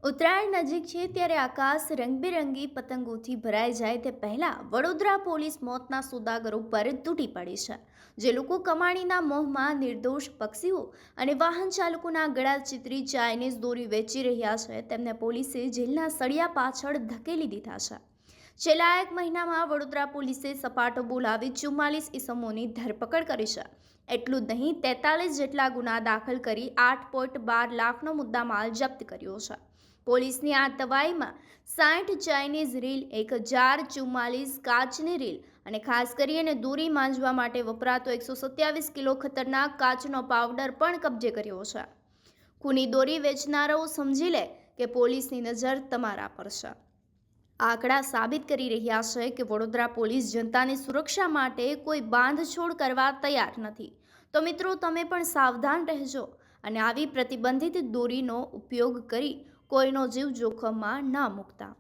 ઉત્તરાયણ નજીક છે ત્યારે આકાશ રંગબેરંગી પતંગોથી ભરાઈ જાય તે પહેલા વડોદરા પોલીસ મોતના સોદાગરો પર તૂટી પડી છે। જે લોકો કમાણીના મોહમાં નિર્દોષ પક્ષીઓ અને વાહન ચાલકોના ગળા ચીતરી ચાઇનીઝ દોરી વેચી રહ્યા છે તેમને પોલીસે જેલના સળિયા પાછળ ધકેલી દીધા છે। છેલ્લા એક મહિનામાં વડોદરા પોલીસે સપાટો બોલાવી 44 ઇસમોની ધરપકડ કરી છે। એટલું જ નહીં, 43 જેટલા ગુના દાખલ કરી 8.12 લાખનો મુદ્દામાલ જપ્ત કર્યો છે। પોલીસની આ તવાઈમાં 60 ચાઇનીઝ રીલ, 1044 કાચની રીલ અને ખાસ કરીને દોરી માંજવા માટે વપરાતો 127 કિલો ખતરનાક કાચનો પાવડર પણ કબજે કર્યો છે। ખૂની દોરી વેચનારાઓ સમજી લે કે પોલીસની નજર તમારા પર છે। આંકડા સાબિત કરી રહ્યા છે કે વડોદરા પોલીસ જનતાની સુરક્ષા માટે કોઈ બાંધછોડ કરવા તૈયાર નથી। તો મિત્રો, તમે પણ સાવધાન રહેજો અને આવી પ્રતિબંધિત દોરીનો ઉપયોગ કરી કોઈનો જીવ જોખમમાં ન મૂકતા।